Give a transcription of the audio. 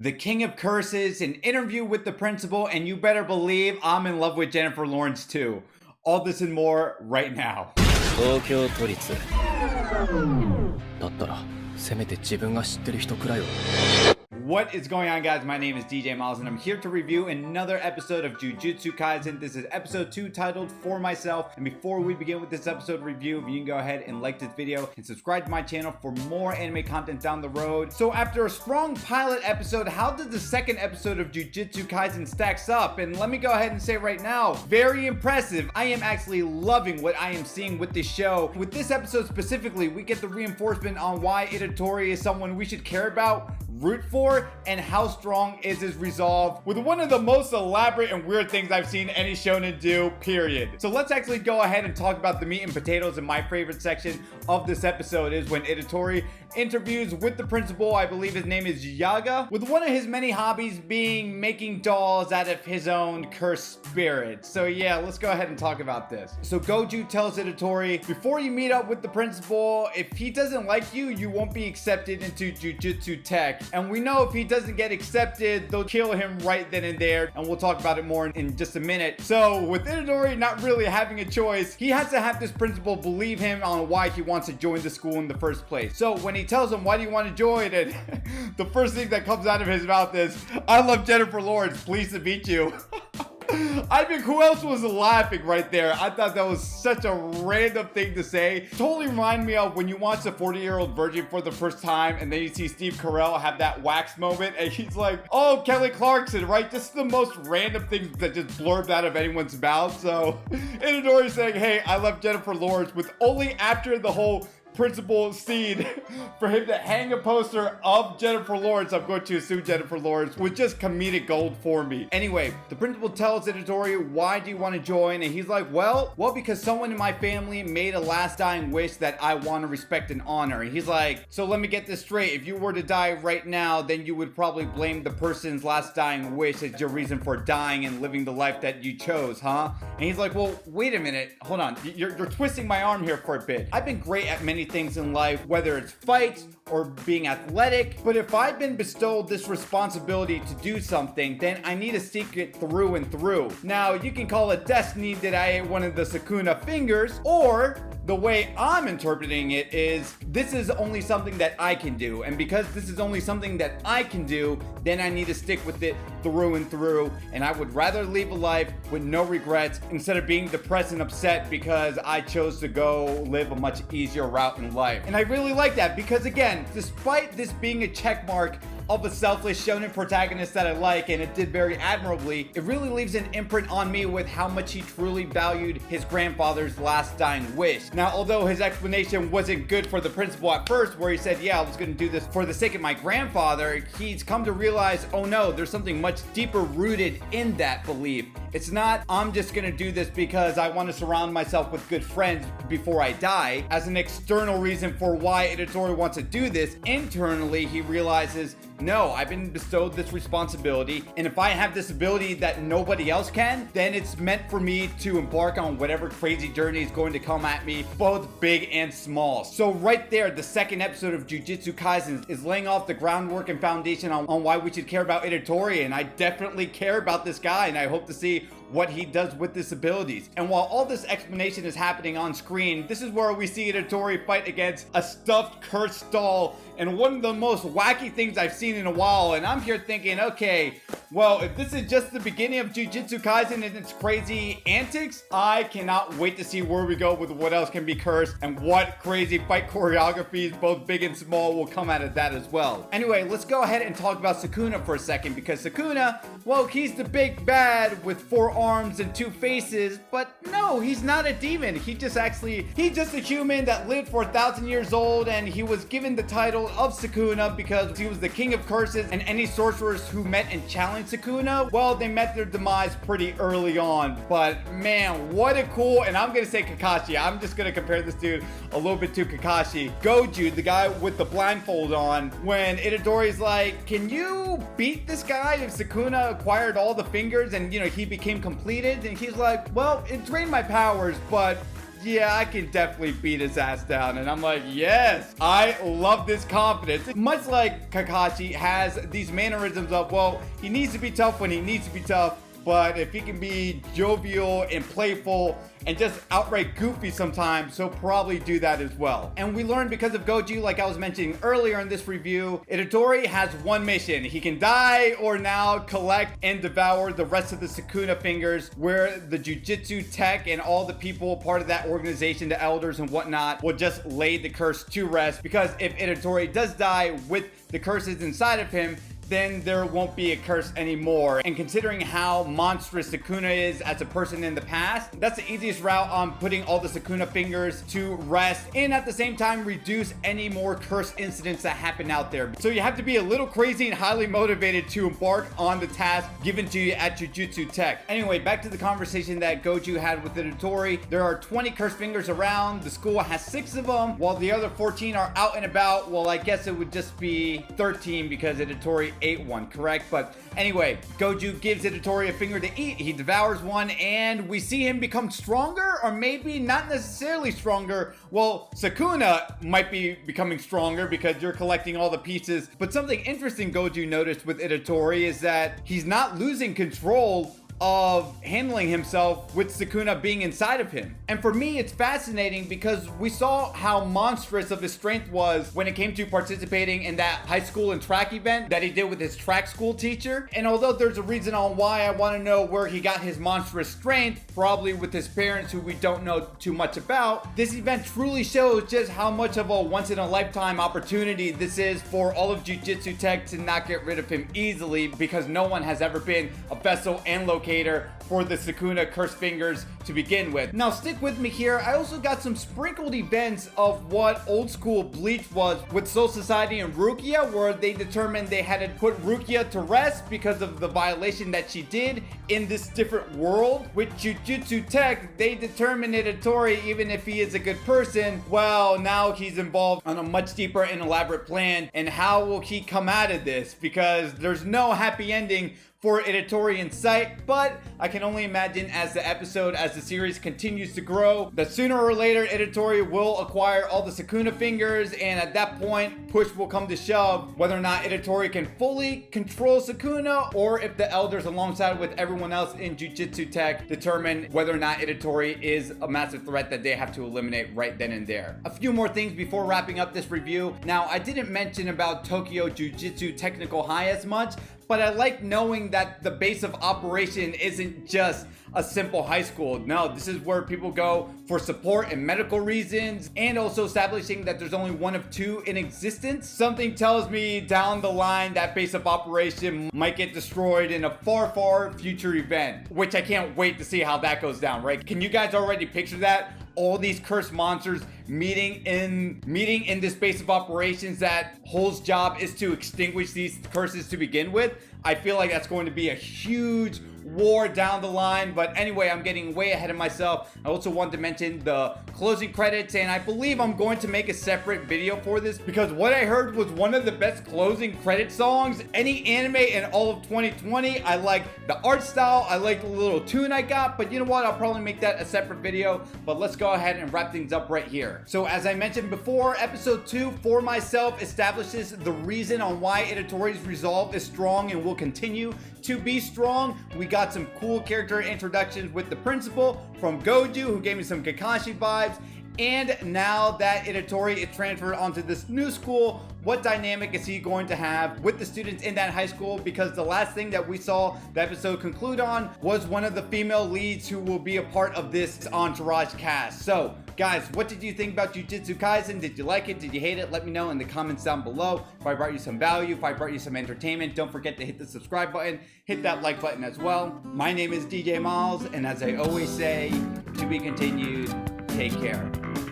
The King of Curses, an interview with the principal, and you better believe I'm in love with Jennifer Lawrence too. All this and more right now. 東京都立だったらせめて自分が知ってる人くらいは What is going on, guys? My name is DJ Milez and I'm here to review another episode of Jujutsu Kaisen. This is episode 2 titled For Myself. And before we begin with this episode review, you can go ahead and like this video and subscribe to my channel for more anime content down the road. So after a strong pilot episode, how did the second episode of Jujutsu Kaisen stacks up? And let me go ahead and say right now, very impressive. I am actually loving what I am seeing with this show. With this episode specifically, we get the reinforcement on why Itadori is someone we should care about, root for, and how strong is his resolve with one of the most elaborate and weird things I've seen any shonen do, period. So let's actually go ahead and talk about the meat and potatoes. And my favorite section of this episode is when Itadori interviews with the principal. I believe his name is Yaga, with one of his many hobbies being making dolls out of his own cursed spirits. So yeah, let's go ahead and talk about this. So Goju tells Itadori, before you meet up with the principal, if he doesn't like you, you won't be accepted into Jujutsu Tech. And we know if he doesn't get accepted, they'll kill him right then and there. And we'll talk about it more in just a minute. So with Itadori not really having a choice, he has to have this principal believe him on why he wants to join the school in the first place. So when he tells him, why do you want to join? And the first thing that comes out of his mouth is, I love Jennifer Lawrence, pleased to meet you. I mean, who else was laughing right there? I thought that was such a random thing to say. Totally remind me of when you watch The 40-Year-Old Virgin for the first time and then you see Steve Carell have that wax moment and he's like, oh, Kelly Clarkson, right? Just the most random things that just blurbed out of anyone's mouth. So Itadori saying, hey, I love Jennifer Lawrence, with only after the whole principal scene for him to hang a poster of Jennifer Lawrence, I'm going to assume Jennifer Lawrence, was just comedic gold for me. Anyway, the principal tells Itadori, why do you want to join? And he's like, well, because someone in my family made a last dying wish that I want to respect and honor. And he's like, so let me get this straight. If you were to die right now, then you would probably blame the person's last dying wish as your reason for dying and living the life that you chose, huh? And he's like, well, wait a minute. Hold on. You're twisting my arm here for a bit. I've been great at many things in life, whether it's fights or being athletic, but if I've been bestowed this responsibility to do something, then I need to seek it through and through. Now, you can call it destiny that I ate one of the Sakuna fingers, or the way I'm interpreting it is, this is only something that I can do, and because this is only something that I can do, then I need to stick with it through and through, and I would rather live a life with no regrets instead of being depressed and upset because I chose to go live a much easier route in life. And I really like that because, again, despite this being a check mark of a selfless shonen protagonist that I like, and it did very admirably, it really leaves an imprint on me with how much he truly valued his grandfather's last dying wish. Now, although his explanation wasn't good for the principal at first, where he said, yeah, I was going to do this for the sake of my grandfather, he's come to realize, oh no, there's something much deeper rooted in that belief. It's not, I'm just going to do this because I want to surround myself with good friends before I die, as an external reason for why Itadori wants to do this. Internally, he realizes, no, I've been bestowed this responsibility, and if I have this ability that nobody else can, then it's meant for me to embark on whatever crazy journey is going to come at me, both big and small. So right there, the second episode of Jujutsu Kaisen is laying off the groundwork and foundation on why we should care about Itadori, and I definitely care about this guy, and I hope to see what he does with his abilities. And while all this explanation is happening on screen, this is where we see Itadori fight against a stuffed cursed doll, and one of the most wacky things I've seen in a while. And I'm here thinking, okay, well, if this is just the beginning of Jujutsu Kaisen and its crazy antics, I cannot wait to see where we go with what else can be cursed and what crazy fight choreographies, both big and small, will come out of that as well. Anyway, let's go ahead and talk about Sakuna for a second, because Sakuna, well, he's the big bad with 4 arms and 2 faces, but no, he's not a demon. He's just a human that lived for 1,000 years old, and he was given the title of Sakuna because he was the king of curses, and any sorcerers who met and challenged Sakuna, well, they met their demise pretty early on. But man, what a cool, and I'm gonna say Kakashi, I'm just gonna compare this dude a little bit to Kakashi. Goju, the guy with the blindfold on, when Itadori's like, can you beat this guy if Sakuna acquired all the fingers and, you know, he became completed? And he's like, well, it drained my powers, but yeah, I can definitely beat his ass down. And I'm like, yes, I love this confidence. Much like Kakashi has these mannerisms of, well, he needs to be tough when he needs to be tough, but if he can be jovial and playful and just outright goofy sometimes, he'll probably do that as well. And we learned because of Goju, like I was mentioning earlier in this review, Itadori has one mission. He can die or now collect and devour the rest of the Sakuna fingers, where the Jujutsu Tech and all the people part of that organization, the elders and whatnot, will just lay the curse to rest. Because if Itadori does die with the curses inside of him, then there won't be a curse anymore. And considering how monstrous Sakuna is as a person in the past, that's the easiest route on putting all the Sakuna fingers to rest, and at the same time reduce any more curse incidents that happen out there. So you have to be a little crazy and highly motivated to embark on the task given to you at Jujutsu Tech. Anyway, back to the conversation that Goju had with Itadori. There are 20 curse fingers around. The school has 6 of them, while the other 14 are out and about. Well, I guess it would just be 13 because Itadori ate one, correct? But anyway, Goju gives Itadori a finger to eat. He devours one, and we see him become stronger, or maybe not necessarily stronger. Well, Sakuna might be becoming stronger because you're collecting all the pieces. But something interesting Goju noticed with Itadori is that he's not losing control of handling himself with Sakuna being inside of him. And for me, it's fascinating because we saw how monstrous of his strength was when it came to participating in that high school and track event that he did with his track school teacher. And although there's a reason on why I want to know where he got his monstrous strength, probably with his parents who we don't know too much about, this event truly shows just how much of a once-in-a-lifetime opportunity this is for all of Jujutsu Tech to not get rid of him easily, because no one has ever been a vessel and locator for the Sakuna Cursed Fingers to begin with. Now stick with me here. I also got some sprinkled events of what old school Bleach was with Soul Society and Rukia, where they determined they had to put Rukia to rest because of the violation that she did in this different world. With Jujutsu Tech, they determined Itadori, even if he is a good person, well, now he's involved on a much deeper and elaborate plan. And how will he come out of this? Because there's no happy ending for Itadori in sight, but I can only imagine as the series continues to grow, that sooner or later Itadori will acquire all the Sakuna fingers, and at that point, push will come to shove, whether or not Itadori can fully control Sakuna, or if the elders alongside with everyone else in Jujutsu Tech determine whether or not Itadori is a massive threat that they have to eliminate right then and there. A few more things before wrapping up this review. Now, I didn't mention about Tokyo Jujutsu Technical High as much, but I like knowing that the base of operation isn't just a simple high school. No, this is where people go for support and medical reasons, and also establishing that there's only one of 2 in existence. Something tells me down the line that base of operation might get destroyed in a far, far future event, which I can't wait to see how that goes down, right? Can you guys already picture that? All these cursed monsters meeting in this base of operations that Hole's job is to extinguish these curses to begin with. I feel like that's going to be a huge war down the line. But anyway, I'm getting way ahead of myself. I also wanted to mention the closing credits, and I believe I'm going to make a separate video for this, because what I heard was one of the best closing credit songs any anime in all of 2020. I like the art style, I like the little tune I got, but you know what, I'll probably make that a separate video. But let's go ahead and wrap things up right here. So as I mentioned before, episode 2 for myself establishes the reason on why Itadori's resolve is strong and will continue to be strong. We got some cool character introductions with the principal from Goju, who gave me some Kakashi vibes. And now that Itadori is transferred onto this new school, what dynamic is he going to have with the students in that high school? Because the last thing that we saw the episode conclude on was one of the female leads who will be a part of this entourage cast. So guys, what did you think about Jujutsu Kaisen? Did you like it? Did you hate it? Let me know in the comments down below. If I brought you some value, if I brought you some entertainment, don't forget to hit the subscribe button, hit that like button as well. My name is DJ Milez, and as I always say, to be continued, take care.